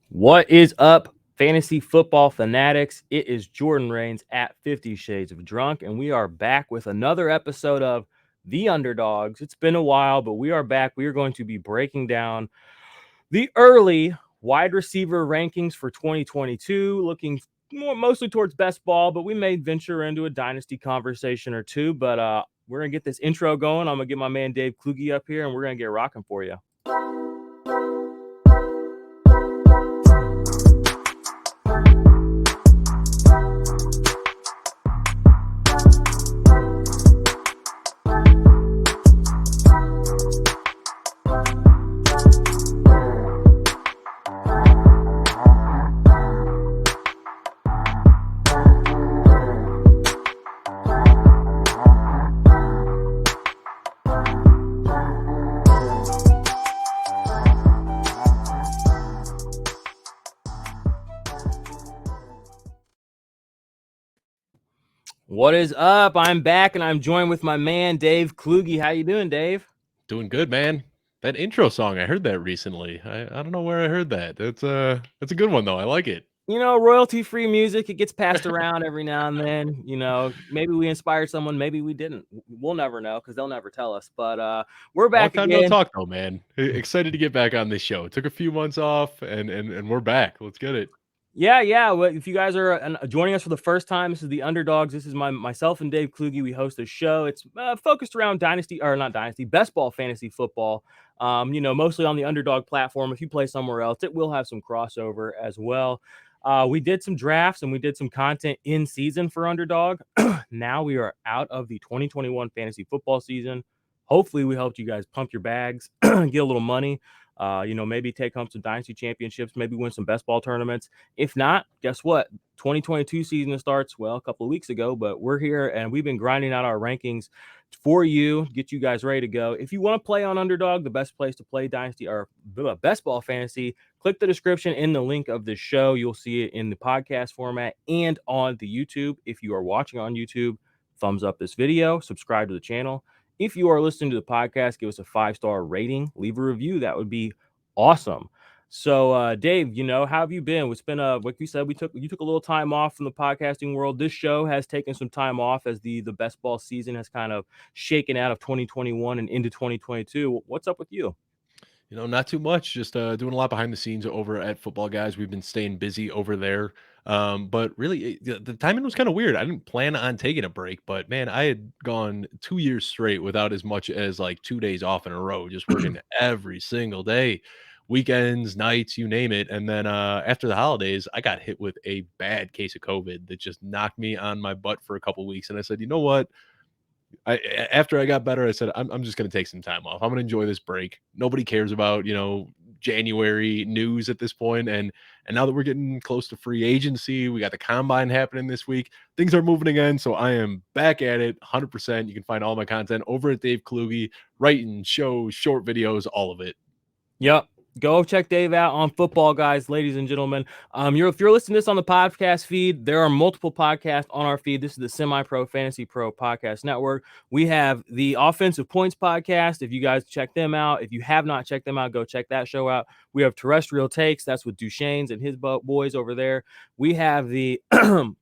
What is up, fantasy football fanatics? It is Jordan Rains at 50 Shades of Drunk, and we are back with another episode of The Underdogs. It's been a while, but we are back. We are going to be breaking down the early wide receiver rankings for 2022, looking mostly towards best ball, but we may venture into a dynasty conversation or two. But we're going to get this intro going. I'm going to get my man Dave Kluge up here, and we're going to get rocking for you. What is up? I'm back and I'm joined with my man Dave Kluge. How you doing, Dave? Doing good, man. That intro song, I heard that recently. I don't know where I heard that. That's a good one though. I like it. Royalty-free music, it gets passed around every now and then. Maybe we inspired someone, maybe we didn't. We'll never know because they'll never tell us. But we're Long back time no again. talk though, man. Excited to get back on this show. Took a few months off and we're back. Let's get it. Yeah. Well, if you guys are joining us for the first time, this is the Underdogs. This is myself and Dave Kluge. We host a show. It's focused around dynasty or not dynasty, best ball fantasy football. Mostly on the Underdog platform. If you play somewhere else, it will have some crossover as well. We did some drafts and we did some content in season for Underdog. Now we are out of the 2021 fantasy football season. Hopefully, we helped you guys pump your bags, get a little money. Maybe take home some dynasty championships, maybe win some best ball tournaments. If not, guess what? 2022 season starts, well, a couple of weeks ago, but we're here and we've been grinding out our rankings for you, get you guys ready to go. If you want to play on Underdog, the best place to play Dynasty or Best Ball Fantasy, click the description in the link of this show. You'll see it in the podcast format and on the YouTube. If you are watching on YouTube, thumbs up this video, subscribe to the channel. If you are listening to the podcast, give us a 5-star rating, leave a review. That would be awesome. So, Dave, how have you been? It's been like you said, you took a little time off from the podcasting world. This show has taken some time off as the best ball season has kind of shaken out of 2021 and into 2022. What's up with you? Not too much. Just doing a lot behind the scenes over at Football Guys. We've been staying busy over there. But really, the timing was kind of weird. I didn't plan on taking a break, but man, I had gone 2 years straight without as much as like 2 days off in a row, just working every single day, weekends, nights, you name it. And then after the holidays, I got hit with a bad case of COVID that just knocked me on my butt for a couple weeks. And I said, you know what? After I got better, I said, I'm just going to take some time off. I'm going to enjoy this break. Nobody cares about, January news at this point. And now that we're getting close to free agency, we got the combine happening this week. Things are moving again. So I am back at it 100%. You can find all my content over at Dave Kluge, writing, shows, short videos, all of it. Yep. Go check Dave out on Football Guys, ladies and gentlemen. If you're listening to this on the podcast feed, there are multiple podcasts on our feed. This is the Semi-Pro Fantasy Pro Podcast Network. We have the Offensive Points Podcast. If you guys check them out, if you have not checked them out, go check that show out. We have Terrestrial Takes. That's with Duchesne's and his boys over there. We have the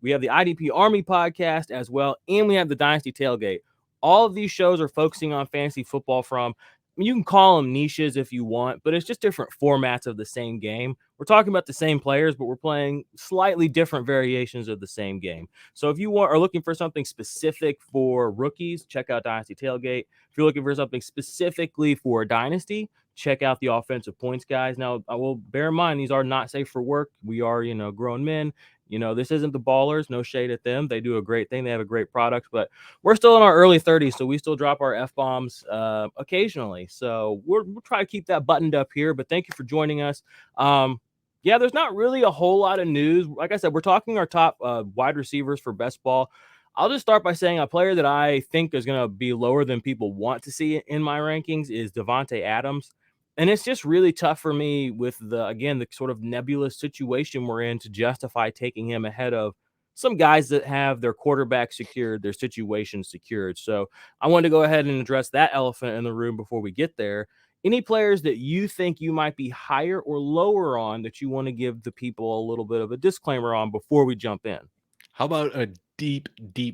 we have the IDP Army Podcast as well, and we have the Dynasty Tailgate. All of these shows are focusing on fantasy football from you can call them niches if you want, but it's just different formats of the same game. We're talking about the same players, but we're playing slightly different variations of the same game. So if you are looking for something specific for rookies, check out Dynasty Tailgate. If you're looking for something specifically for Dynasty, check out the Offensive Points Guys. Now, I will bear in mind, these are not safe for work. We are, grown men. This isn't the Ballers. No shade at them. They do a great thing. They have a great product, but we're still in our early 30s, so we still drop our F-bombs occasionally. So we'll try to keep that buttoned up here, but thank you for joining us. Yeah, there's not really a whole lot of news. Like I said, we're talking our top wide receivers for best ball. I'll just start by saying a player that I think is going to be lower than people want to see in my rankings is Devontae Adams. And it's just really tough for me with the sort of nebulous situation we're in to justify taking him ahead of some guys that have their quarterback secured, their situation secured. So I wanted to go ahead and address that elephant in the room before we get there. any players that you think you might be higher or lower on that you want to give the people a little bit of a disclaimer on before we jump in? How about a deep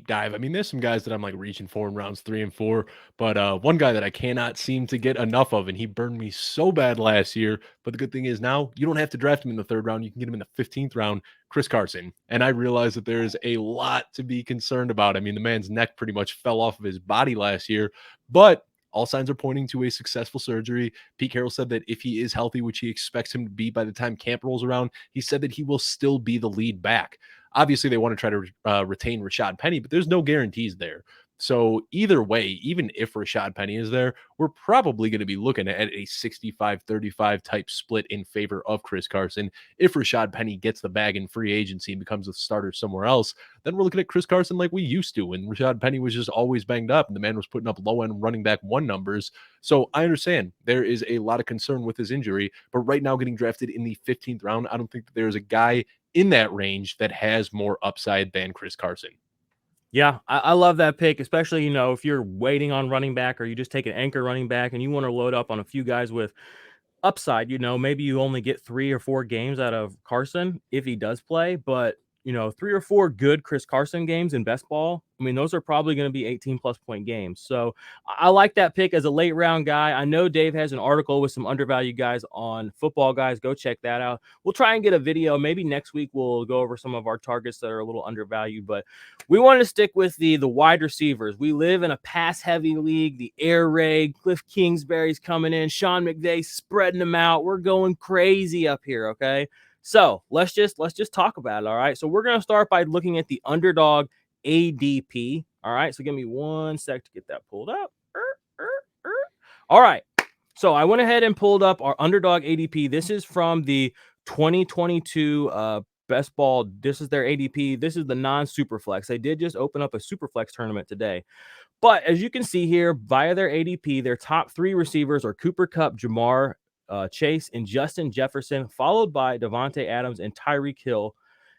dive? I mean, there's some guys that I'm like reaching for in rounds 3 and 4, but one guy that I cannot seem to get enough of, and he burned me so bad last year. But the good thing is now you don't have to draft him in the 3rd round; you can get him in the 15th round. Chris Carson, and I realize that there is a lot to be concerned about. I mean, the man's neck pretty much fell off of his body last year, but all signs are pointing to a successful surgery. Pete Carroll said that if he is healthy, which he expects him to be by the time camp rolls around, he said that he will still be the lead back. Obviously, they want to try to retain Rashad Penny, but there's no guarantees there. So either way, even if Rashad Penny is there, we're probably going to be looking at a 65-35 type split in favor of Chris Carson. If Rashad Penny gets the bag in free agency and becomes a starter somewhere else, then we're looking at Chris Carson like we used to when Rashad Penny was just always banged up and the man was putting up low end running back one numbers. So I understand there is a lot of concern with his injury, but right now getting drafted in the 15th round, I don't think that there's a guy in that range that has more upside than Chris Carson. Yeah, I love that pick, especially, if you're waiting on running back or you just take an anchor running back and you want to load up on a few guys with upside. Maybe you only get 3 or 4 games out of Carson if he does play, but 3 or 4 good Chris Carson games in best ball, I mean, those are probably going to be 18 plus point games. So I like that pick as a late round guy. I know Dave has an article with some undervalued guys on Football Guys. Go check that out. We'll try and get a video. Maybe next week we'll go over some of our targets that are a little undervalued, but we want to stick with the wide receivers. We live in a pass heavy league. The air raid, Cliff Kingsbury's coming in, Sean McVay spreading them out. We're going crazy up here. Okay. So let's just talk about it. All right. So we're going to start by looking at the underdog ADP. All right. So give me 1 sec to get that pulled up. All right. So I went ahead and pulled up our underdog ADP. This is from the 2022 best ball. This is their ADP. This is the non-superflex. They did just open up a superflex tournament today. But as you can see here, via their ADP, their top 3 receivers are Cooper Kupp, Jamar Chase, and Justin Jefferson, followed by Devontae Adams and Tyreek Hill.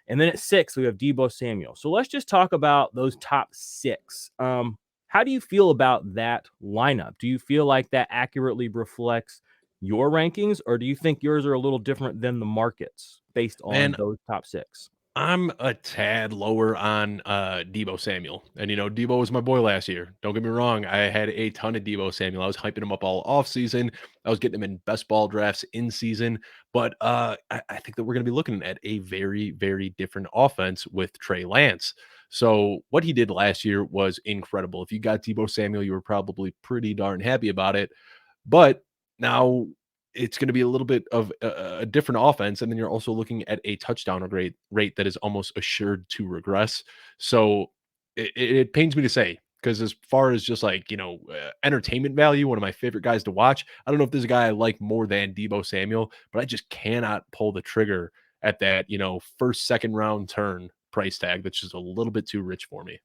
And then at 6, we have Deebo Samuel. So let's just talk about those top 6. How do you feel about that lineup? Do you feel like that accurately reflects your rankings, or do you think yours are a little different than the markets based on Man, those top 6? I'm a tad lower on Deebo Samuel. And Deebo was my boy last year. Don't get me wrong. I had a ton of Deebo Samuel. I was hyping him up all off season. I was getting him in best ball drafts in season. But I think that we're going to be looking at a very, very different offense with Trey Lance. So what he did last year was incredible. If you got Deebo Samuel, you were probably pretty darn happy about it. But now it's going to be a little bit of a different offense, and then you're also looking at a touchdown rate that is almost assured to regress. So it pains me to say, because as far as just like entertainment value, one of my favorite guys to watch. I don't know if there's a guy I like more than Deebo Samuel, but I just cannot pull the trigger at that first second round turn price tag. That's just a little bit too rich for me.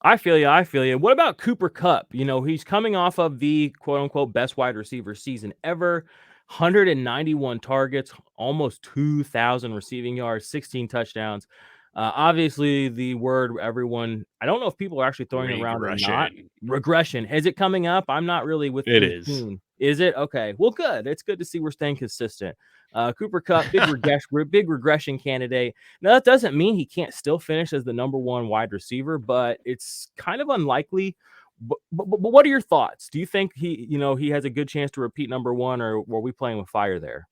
I feel you. I feel you. What about Cooper Kupp? He's coming off of the quote unquote best wide receiver season ever. 191 targets, almost 2,000 receiving yards, 16 touchdowns. Obviously, the word everyone, I don't know if people are actually throwing it around or not. Regression. Regression. Is it coming up? I'm not really It in is. tune. Is it? Okay. Well, good. It's good to see we're staying consistent. Cooper Kupp, big regression candidate. Now, that doesn't mean he can't still finish as the number 1 wide receiver, but it's kind of unlikely. But what are your thoughts? Do you think he has a good chance to repeat number 1, or were we playing with fire there?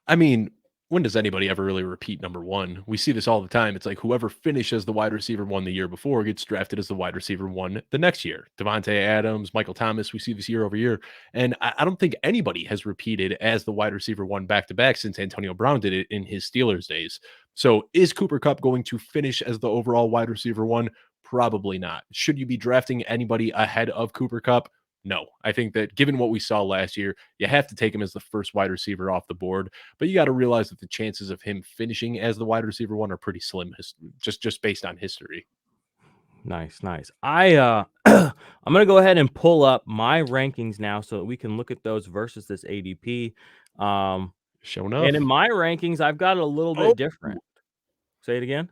I mean, when does anybody ever really repeat number one? We see this all the time. It's like whoever finishes the wide receiver one the year before gets drafted as the wide receiver one the next year. Devontae Adams, Michael Thomas, we see this year over year. And I don't think anybody has repeated as the wide receiver one back to back since Antonio Brown did it in his Steelers days. So is Cooper Kupp going to finish as the overall wide receiver one? Probably not. Should you be drafting anybody ahead of Cooper Kupp? No. I think that given what we saw last year, you have to take him as the first wide receiver off the board. But you got to realize that the chances of him finishing as the wide receiver one are pretty slim, just based on history. Nice, nice. I'm gonna go ahead and pull up my rankings now so that we can look at those versus this ADP. Um, Show and in enough. my rankings, I've got it a little Oh, bit different. Say it again.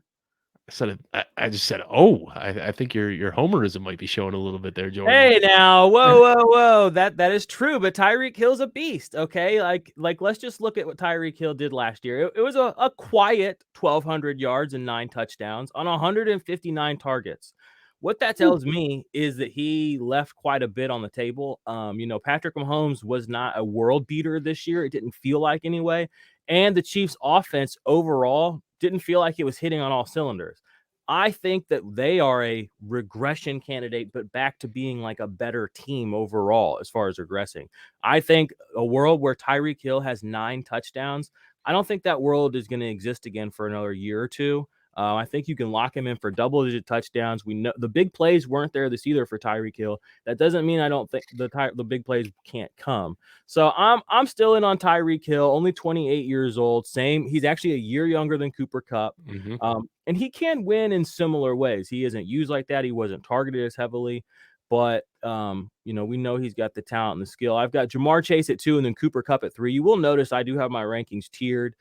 I just said, "Oh, I think your homerism might be showing a little bit there, Jordan." Hey now, whoa. That is true, but Tyreek Hill's a beast, okay? Like let's just look at what Tyreek Hill did last year. It was a quiet 1,200 yards and 9 touchdowns on 159 targets. What that Ooh. tells me is that he left quite a bit on the table. Patrick Mahomes was not a world beater this year. It didn't feel like anyway. And the Chiefs' offense overall didn't feel like it was hitting on all cylinders. I think that they are a regression candidate, but back to being like a better team overall as far as regressing. I think a world where Tyreek Hill has 9 touchdowns, I don't think that world is going to exist again for another year or two. I think you can lock him in for double-digit touchdowns. We know the big plays weren't there this either for Tyreek Hill. That doesn't mean I don't think the big plays can't come. So I'm still in on Tyreek Hill, only 28 years old. Same, he's actually a year younger than Cooper Kupp. Mhm. And he can win in similar ways. He isn't used like that. He wasn't targeted as heavily, but we know he's got the talent and the skill. I've got Jamar Chase at 2 and then Cooper Kupp at 3. You will notice I do have my rankings tiered.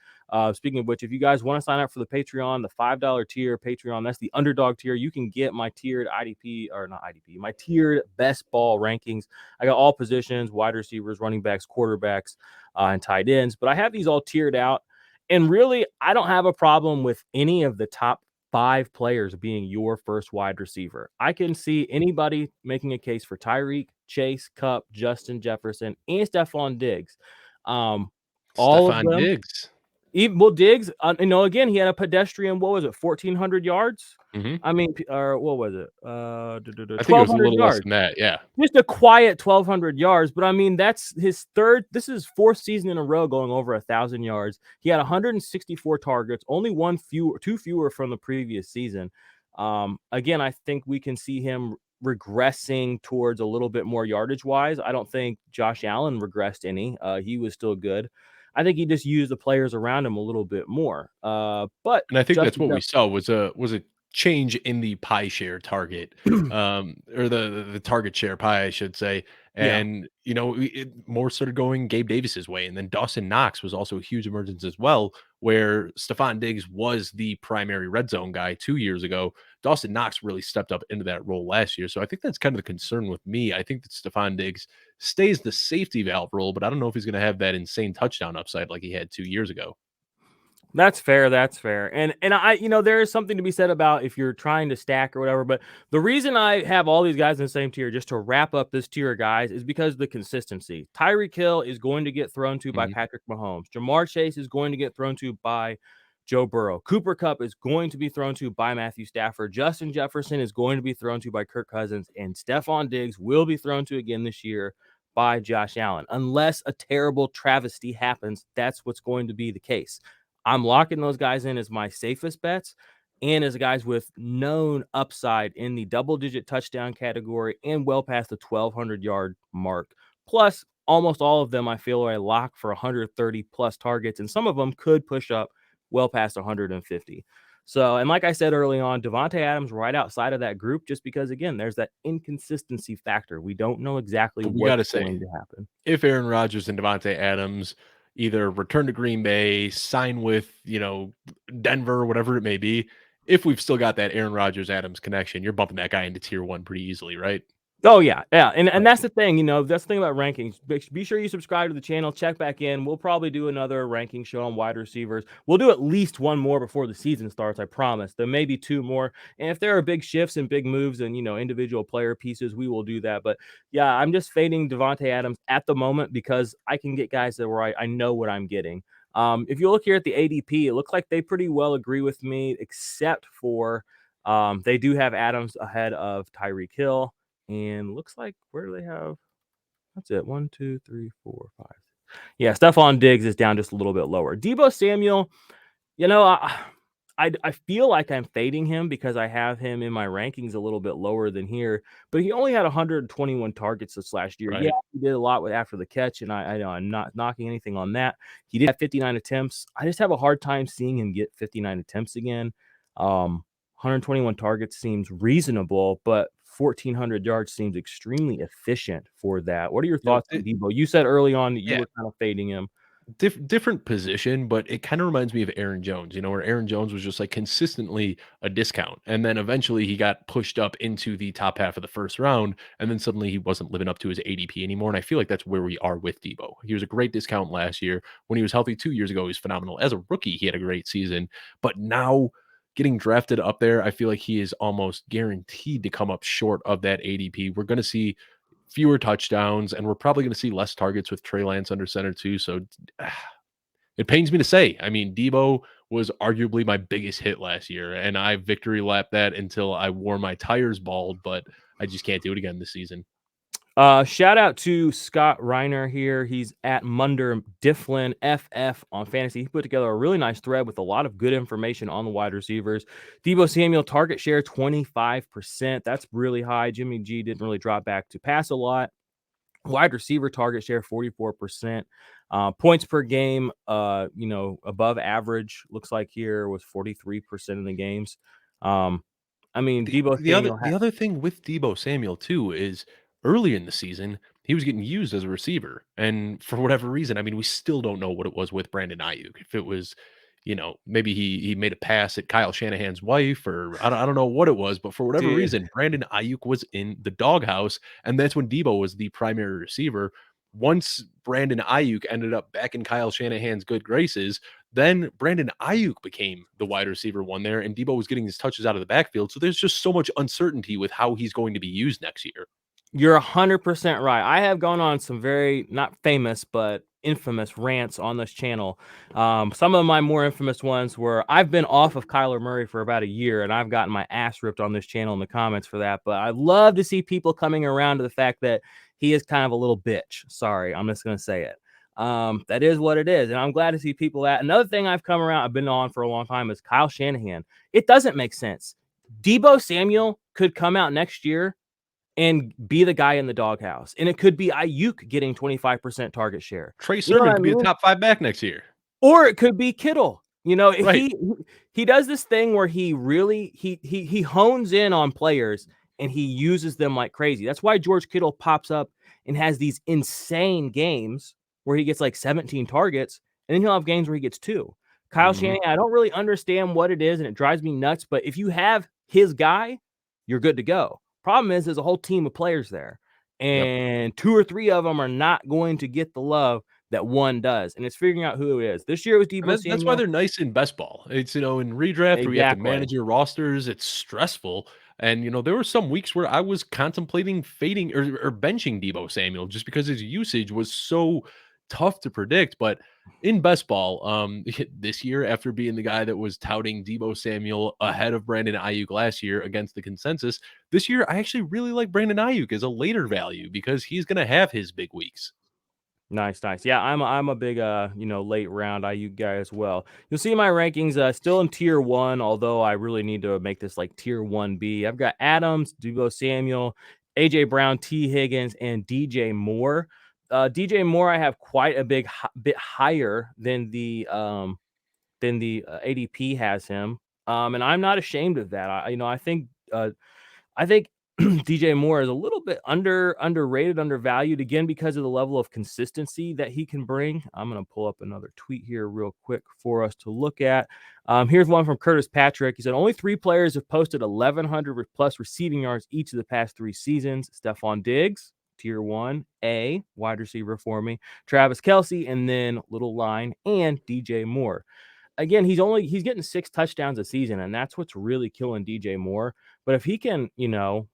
Speaking of which, if you guys want to sign up for the Patreon, the $5 tier Patreon, that's the underdog tier. You can get my tiered IDP or not IDP, my tiered best ball rankings. I got all positions, wide receivers, running backs, quarterbacks, and tight ends, but I have these all tiered out. And really, I don't have a problem with any of the top 5 players being your first wide receiver. I can see anybody making a case for Tyreek, Chase, Kupp, Justin Jefferson, and Stephon Diggs. All of Stefon them. Diggs. Even Diggs, again, he had a pedestrian, what was it, 1,400 yards? Mhm. I mean, or what was it? I think it was a 1,200 little less yards. than that, yeah. Just a quiet 1,200 yards, but I mean, that's his third. This is 4th season in a row going over 1,000 yards. He had 164 targets, only two fewer from the previous season. Again, I think we can see him regressing towards a little bit more yardage wise. I don't think Josh Allen regressed any. He was still good. I think he just used the players around him a little bit more. But And I think that's Justin, what we saw was a change in the pie share target, or the target share pie, I should say. yeah, And it more started going Gabe Davis's way, and then Dawson Knox was also a huge emergence as well, where Stephon Diggs was the primary red zone guy 2 years ago. Dawson Knox really stepped up into that role last year, so I think that's kind of the concern with me. I think that Stephon Diggs stays the safety valve role, but I don't know if he's going to have that insane touchdown upside like he had 2 years ago. that's fair. That's fair. And I, there is something to be said about if you're trying to stack or whatever. But the reason I have all these guys in the same tier, just to wrap up this tier of guys, is because of the consistency. Tyreek Hill is going to get thrown to by Mhm. Patrick Mahomes. Jamar Chase is going to get thrown to by Joe Burrow. Cooper Kupp is going to be thrown to by Matthew Stafford. Justin Jefferson is going to be thrown to by Kirk Cousins. And Stephon Diggs will be thrown to again this year by Josh Allen. Unless a terrible travesty happens, that's what's going to be the case. I'm locking those guys in as my safest bets and as guys with known upside in the double-digit touchdown category and well past the 1,200-yard mark. Plus, almost all of them I feel are a lock for 130 plus targets, and some of them could push up well past 150. So, and like I said early on, Devontae Adams right outside of that group, just because again, there's that inconsistency factor. We don't know exactly But we got what's to say, going to happen. if Aaron Rodgers and Devontae Adams either return to Green Bay, sign with, Denver, whatever it may be, if we've still got that Aaron Rodgers Adams connection, you're bumping that guy into tier one pretty easily, right? Oh yeah, yeah, and Right. that's the thing, that's the thing about rankings. Be sure you subscribe to the channel. Check back in. We'll probably do another ranking show on wide receivers. We'll do at least one more before the season starts. I promise. There may be 2 more, and if there are big shifts and big moves and individual player pieces, we will do that. But yeah, I'm just fading Devontae Adams at the moment because I can get guys that where I know what I'm getting. If you look here at the ADP, it looks like they pretty well agree with me, except for they do have Adams ahead of Tyreek Hill. And looks like where do they have? That's it. 1, 2, 3, 4, 5. Yeah, Stephon Diggs is down just a little bit lower. Deebo Samuel, you know, I I feel like I'm fading him because I have him in my rankings a little bit lower than here, but he only had 121 targets this last year. Yeah, Right. he did a lot with after the catch, and I know I'm not knocking anything on that. He did have 59 attempts. I just have a hard time seeing him get 59 attempts again. 121 targets seems reasonable, but 1,400 yards seems extremely efficient for that. What are your You know, thoughts on Debo? You said early on that you yeah. were kind of fading him. different position, but it kind of reminds me of Aaron Jones, where Aaron Jones was just like consistently a discount. And then eventually he got pushed up into the top half of the first round. And then suddenly he wasn't living up to his ADP anymore. And I feel like that's where we are with Debo. He was a great discount last year. When he was healthy 2 years ago, he was phenomenal. As a rookie, he had a great season. But now getting drafted up there, I feel like he is almost guaranteed to come up short of that ADP. We're going to see fewer touchdowns, and we're probably going to see less targets with Trey Lance under center too. So it pains me to say. I mean, Debo was arguably my biggest hit last year, and I victory lapped that until I wore my tires bald, but I just can't do it again this season. Shout out to Scott Reiner here. He's at Munder Difflin FF on fantasy. He put together a really nice thread with a lot of good information on the wide receivers. Debo Samuel target share 25%. That's really high. Jimmy G didn't really drop back to pass a lot. Wide receiver target share 44%. Points per game, above average. Looks like here was 43% of the games. I mean, The Debo the other Samuel. the other thing with Debo Samuel too is early in the season, he was getting used as a receiver. And for whatever reason, I mean, we still don't know what it was with Brandon Ayuk. If it was, maybe he made a pass at Kyle Shanahan's wife, or I don't know what it was, but for whatever Dude, reason, Brandon Ayuk was in the doghouse, and that's when Debo was the primary receiver. Once Brandon Ayuk ended up back in Kyle Shanahan's good graces, then Brandon Ayuk became the wide receiver one there, and Debo was getting his touches out of the backfield. So there's just so much uncertainty with how he's going to be used next year. you're 100% right. I have gone on some very not famous but infamous rants on this channel. Some of my more infamous ones were I've been off of Kyler Murray for about a year, and I've gotten my ass ripped on this channel in the comments for that. But I love to see people coming around to the fact that he is kind of a little bitch. Sorry, I'm just gonna say it. That is what it is, and I'm glad to see people that. Another thing I've come around, I've been on for a long time, is Kyle Shanahan. It doesn't make sense. Debo Samuel could come out next year and be the guy in the doghouse. And it could be Ayuk getting 25% target share. Trey You know what Sermon I could be a mean? top 5 back next year. Or it could be Kittle. You know, Right. he does this thing where he really he hones in on players and he uses them like crazy. That's why George Kittle pops up and has these insane games where he gets like 17 targets, and then he'll have games where he gets 2. Kyle Mhm. Shanahan, I don't really understand what it is, and it drives me nuts. But if you have his guy, you're good to go. Problem is, there's a whole team of players there, Yep. and 2 or 3 of them are not going to get the love that one does, and it's figuring out who it is. This year it was And Debo that's why Samuel. they're nice in best ball. It's, in redraft where you have to Exactly. manage your rosters, it's stressful. And, there were some weeks where I was contemplating fading or benching Debo Samuel just because his usage was so tough to predict. But in best ball, this year, after being the guy that was touting Debo Samuel ahead of Brandon Ayuk last year against the consensus, this year I actually really like Brandon Ayuk as a later value because he's going to have his big weeks. Nice, nice. Yeah, I'm a big late round IU guy as well. You'll see my rankings still in tier 1, although I really need to make this like tier 1B. I've got Adams, Debo Samuel, AJ Brown, T Higgins, and DJ Moore. DJ Moore I have quite a bit higher than the ADP has him. And I'm not ashamed of that. I think DJ Moore is a little bit underrated, undervalued, again because of the level of consistency that he can bring. I'm going to pull up another tweet here real quick for us to look at. Here's one from Curtis Patrick. He said only 3 players have posted 1,100 plus receiving yards each of the past 3 seasons. Stephon Diggs, tier 1A wide receiver for me. Travis Kelce, and then little line, and DJ Moore. Again, he's getting 6 touchdowns a season, and that's what's really killing DJ Moore. But if he can,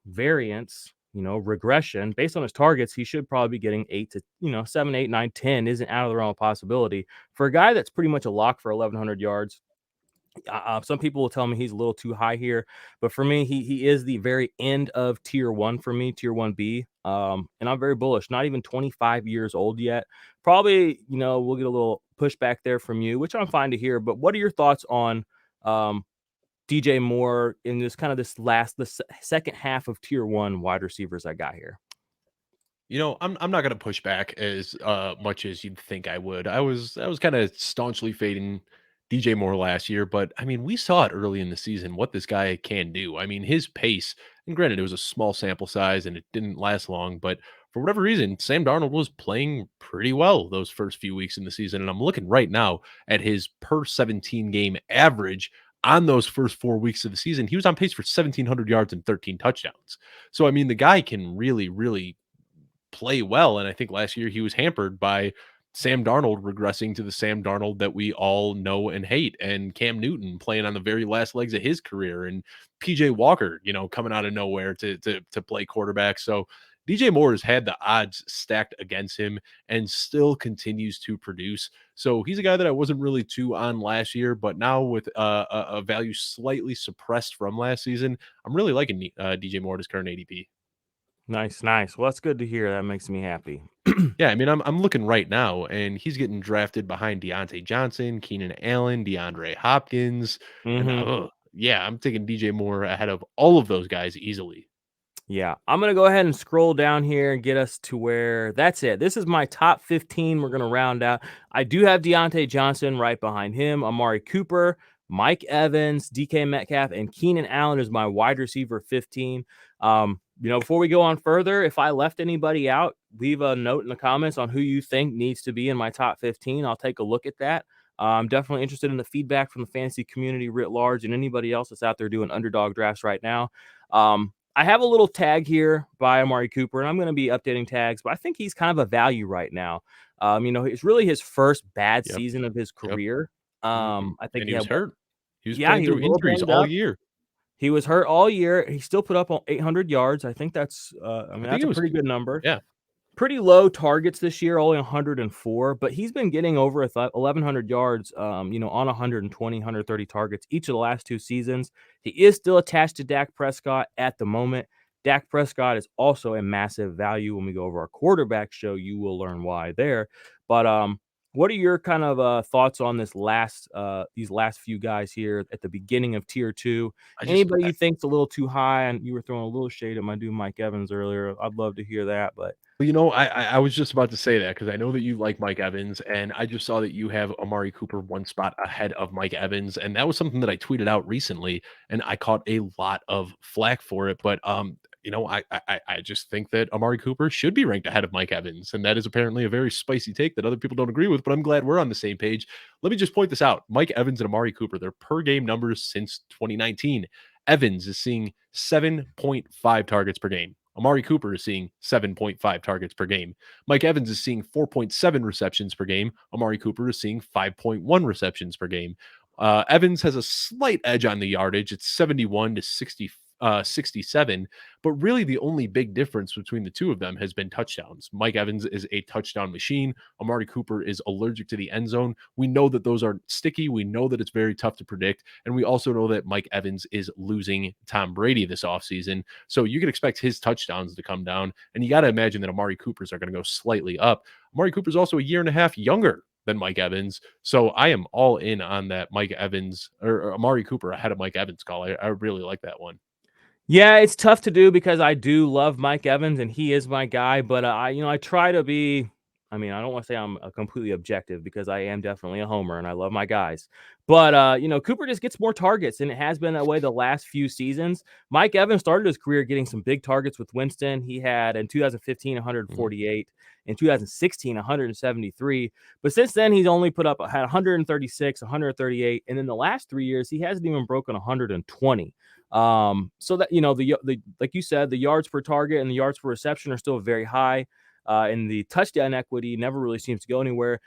variance, regression based on his targets, he should probably be getting 8 to, 7, 8, 9, 10 isn't out of the realm of possibility for a guy that's pretty much a lock for 1,100 yards. Some people will tell me he's a little too high here, but for me, he is the very end of tier 1 for me, tier 1B. And I'm very bullish. Not even 25 years old yet. Probably, we'll get a little pushback there from you, which I'm fine to hear. But what are your thoughts on DJ Moore in this kind of the second half of tier 1 wide receivers I got here? I'm not gonna push back as much as you'd think I would. I was kind of staunchly fading DJ Moore last year, but I mean, we saw it early in the season what this guy can do. I mean, his pace, and granted, it was a small sample size and it didn't last long, but for whatever reason, Sam Darnold was playing pretty well those first few weeks in the season. And I'm looking right now at his per 17 game average on those first 4 weeks of the season. He was on pace for 1,700 yards and 13 touchdowns. So, I mean, the guy can really, really play well. And I think last year he was hampered by Sam Darnold regressing to the Sam Darnold that we all know and hate, and Cam Newton playing on the very last legs of his career, and PJ Walker, coming out of nowhere to play quarterback. So DJ Moore has had the odds stacked against him and still continues to produce. So he's a guy that I wasn't really too on last year, but now with a value slightly suppressed from last season, I'm really liking DJ Moore at his current ADP. Nice, nice. Well, that's good to hear. That makes me happy. Yeah, I mean, I'm looking right now, and he's getting drafted behind Deontay Johnson, Keenan Allen, DeAndre Hopkins, and yeah, I'm taking DJ Moore ahead of all of those guys easily. Yeah, I'm going to go ahead and scroll down here and get us to where that's it. This is my top 15. We're going to round out. I do have Deontay Johnson right behind him, Amari Cooper, Mike Evans, DK Metcalf, and Keenan Allen is my wide receiver 15. Before we go on further, if I left anybody out, leave a note in the comments on who you think needs to be in my top 15. I'll take a look at that. I'm definitely interested in the feedback from the fantasy community writ large and anybody else that's out there doing underdog drafts right now. I have a little tag here by Amari Cooper, and I'm going to be updating tags, but I think he's kind of a value right now. It's really his first bad Yep, season of his yep. career. I think And he was what? hurt. He was Yeah, playing he was through a little injuries banged all up. year. He was hurt all year. He still put up on 800 yards. I think that's, I think that's it a was, pretty good number. yeah. Pretty low targets this year, only 104, but he's been getting over 1,100 yards, on 120, 130 targets each of the last 2 seasons. He is still attached to Dak Prescott at the moment. Dak Prescott is also a massive value. When we go over our quarterback show, you will learn why there. But what are your kind of thoughts on these last few guys here at the beginning of tier 2? I just Anybody you think's a little too high? And you were throwing a little shade at my dude Mike Evans earlier. I'd love to hear that, but Well, I was just about to say that because I know that you like Mike Evans, and I just saw that you have Amari Cooper one spot ahead of Mike Evans, and that was something that I tweeted out recently, and I caught a lot of flack for it. But I just think that Amari Cooper should be ranked ahead of Mike Evans, and that is apparently a very spicy take that other people don't agree with. But I'm glad we're on the same page. Let me just point this out: Mike Evans and Amari Cooper, their per game numbers since 2019. Evans is seeing 7.5 targets per game. Amari Cooper is seeing 7.5 targets per game. Mike Evans is seeing 4.7 receptions per game. Amari Cooper is seeing 5.1 receptions per game. Evans has a slight edge on the yardage. It's 71 to 67. But really, the only big difference between the two of them has been touchdowns. Mike Evans is a touchdown machine. Amari Cooper is allergic to the end zone. We know that those are sticky. We know that it's very tough to predict. And we also know that Mike Evans is losing Tom Brady this offseason. So you can expect his touchdowns to come down. And you got to imagine that Amari Cooper's are going to go slightly up. Amari Cooper's also a year and a half younger than Mike Evans. So I am all in on that Mike Evans or Amari Cooper ahead of Mike Evans call. I really like that one. yeah, it's tough to do because I do love Mike Evans and he is my guy, but I try to be. I mean, I don't want to say I'm completely objective because I am definitely a homer and I love my guys. But Cooper just gets more targets and it has been that way the last few seasons. Mike Evans started his career getting some big targets with Winston. He had in 2015 148, in 2016 173, but since then he's only had 136, 138, and in the last 3 years he hasn't even broken 120. So that the like you said, the yards per target and the yards per reception are still very high, and the touchdown equity never really seems to go anywhere.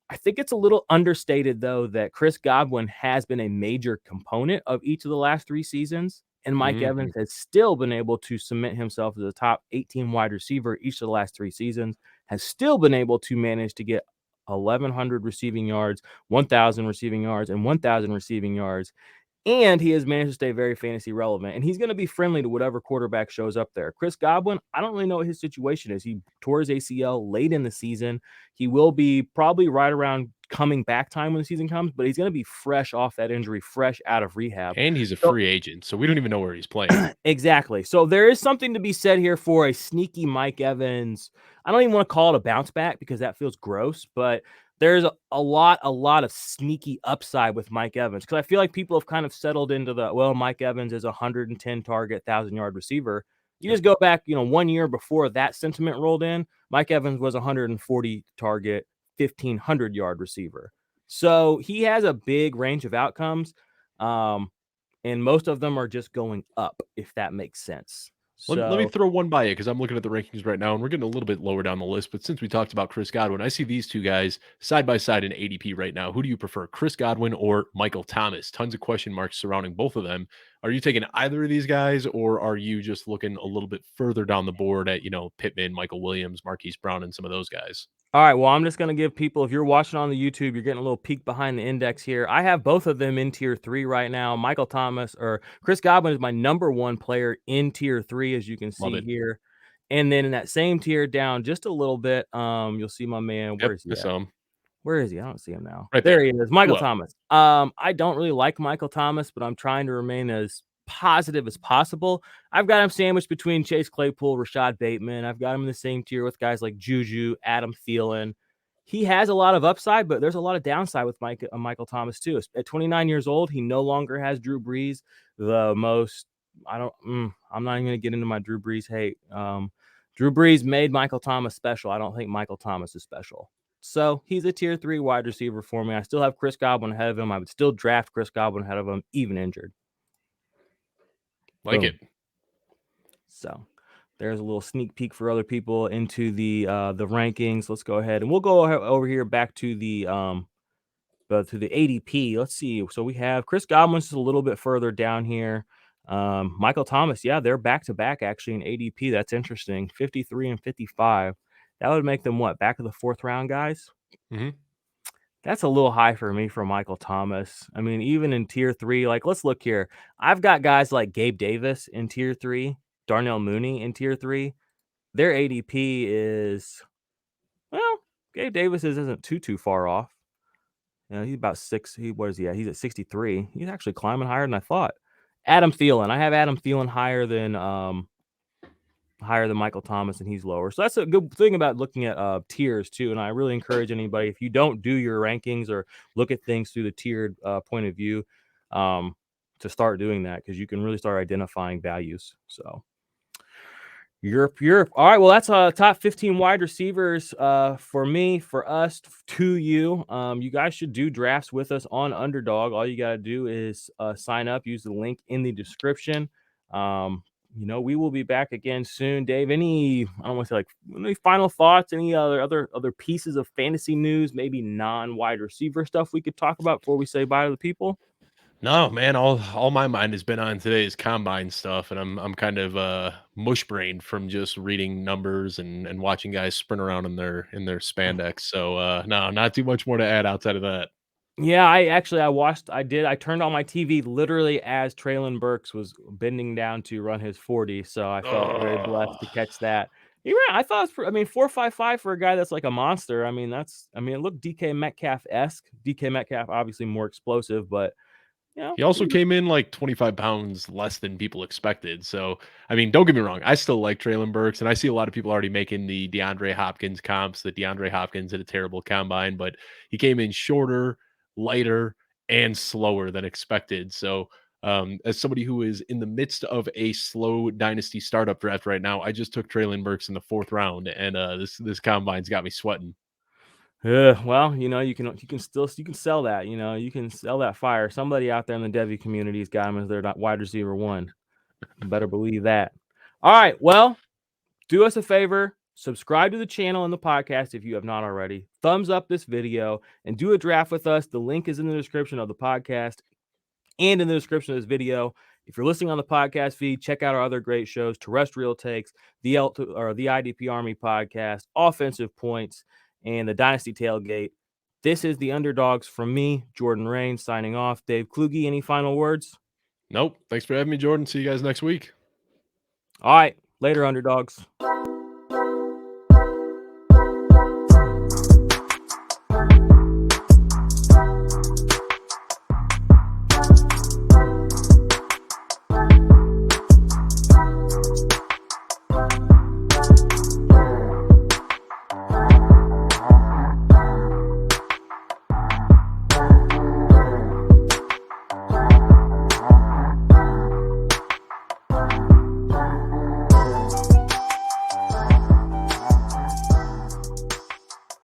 I think it's a little understated though that Chris Godwin has been a major component of each of the last 3 seasons, and Mike Mhm. Evans has still been able to cement himself as a top 18 wide receiver each of the last 3 seasons. Has still been able to manage to get 1,100 receiving yards, 1,000 receiving yards, and 1,000 receiving yards. And he has managed to stay very fantasy relevant. And he's going to be friendly to whatever quarterback shows up there. Chris Godwin, I don't really know what his situation is. He tore his ACL late in the season. He will be probably right around coming back time when the season comes, but he's going to be fresh off that injury, fresh out of rehab. And he's a So free agent, so we don't even know where he's playing. exactly. So there is something to be said here for a sneaky Mike Evans. I don't even want to call it a bounce back because that feels gross, but there's a lot of sneaky upside with Mike Evans because I feel like people have kind of settled into Mike Evans is a 110 target, 1,000 yard receiver. You Yep. just go back, 1 year before that sentiment rolled in. Mike Evans was 140 target, 1,500 yard receiver. So he has a big range of outcomes, and most of them are just going up, if that makes sense. Let me So throw one by you because I'm looking at the rankings right now, and we're getting a little bit lower down the list. But since we talked about Chris Godwin, I see these two guys side by side in ADP right now. Who do you prefer, Chris Godwin or Michael Thomas? Tons of question marks surrounding both of them. Are you taking either of these guys, or are you just looking a little bit further down the board at Pittman, Michael Williams, Marquise Brown, and some of those guys? all right, well, I'm just going to give people, if you're watching on the YouTube, you're getting a little peek behind the index here. I have both of them in tier 3 right now. Michael Thomas or Chris Godwin is my number 1 player in tier 3, as you can Love see it. here. And then in that same tier down just a little bit, you'll see my man. Where Yep, is he I at? saw him Where is he? I don't see him now. right There there. he is, Michael Below. Thomas. I don't really like Michael Thomas, but I'm trying to remain as positive as possible. I've got him sandwiched between Chase Claypool, Rashad Bateman. I've got him in the same tier with guys like Juju, Adam Thielen. He has a lot of upside, but there's a lot of downside with Michael Thomas too. At 29 years old, he no longer has Drew Brees, the most. I'm not even going to get into my Drew Brees hate. Drew Brees made Michael Thomas special. I don't think Michael Thomas is special. So he's a tier 3 wide receiver for me. I still have Chris Godwin ahead of him. I would still draft Chris Godwin ahead of him, even injured. Like it. Boom. So there's a little sneak peek for other people into the rankings. Let's go ahead and we'll go over here back to the ADP. Let's see. So we have Chris Godwin's just a little bit further down here. Michael Thomas, yeah, they're back to back actually in ADP. That's interesting. 53 and 55. That would make them what? Back of the 4th round guys? Hmm. That's a little high for me for Michael Thomas. I mean, even in tier 3, like let's look here. I've got guys like Gabe Davis in tier 3, Darnell Mooney in tier 3. Their ADP is, well, Gabe Davis isn't too far off. He's about 6. What is he at? He's at 63. He's actually climbing higher than I thought. Adam Thielen. I have Adam Thielen higher than Michael Thomas, and he's lower. So that's a good thing about looking at tiers too. And I really encourage anybody, if you don't do your rankings or look at things through the tiered point of view, to start doing that, because you can really start identifying values. So Europe. All right. Well, that's top 15 wide receivers for me, for us, to you. You guys should do drafts with us on Underdog. All you got to do is sign up, use the link in the description. We will be back again soon. Dave, I don't want to say like any final thoughts, any other pieces of fantasy news, maybe non-wide receiver stuff we could talk about before we say bye to the people? No, man, all my mind has been on today is combine stuff, and I'm kind of mush brained from just reading numbers and watching guys sprint around in their spandex. So no, not too much more to add outside of that. Yeah, I turned on my TV literally as Traylon Burks was bending down to run his 40, so I felt very blessed Oh, to catch that. He ran, I thought, 4.55 for a guy that's like a monster. It looked DK Metcalf-esque. DK Metcalf obviously more explosive, but you know, he also came in like 25 pounds less than people expected. So, I mean, don't get me wrong. I still like Traylon Burks, and I see a lot of people already making the DeAndre Hopkins comps, that DeAndre Hopkins had a terrible combine, but he came in shorter, lighter, and slower than expected. So, as somebody who is in the midst of a slow dynasty startup draft right now, I just took Traylon Burks in the 4th round, and this combine's got me sweating. well, you can sell that. You can sell that fire. Somebody out there in the Devy community's got him as their wide receiver 1. You better believe that. All right, well, do us a favor, subscribe to the channel and the podcast if you have not already. Thumbs up this video and do a draft with us. The link is in the description of the podcast and in the description of this video. If you're listening on the podcast feed, check out our other great shows: Terrestrial Takes, the IDP Army podcast, Offensive Points, and the Dynasty Tailgate. This is the Underdogs from me, Jordan Rain, signing off. Dave Kluge, any final words? Nope. Thanks for having me, Jordan. See you guys next week. All right, later, Underdogs.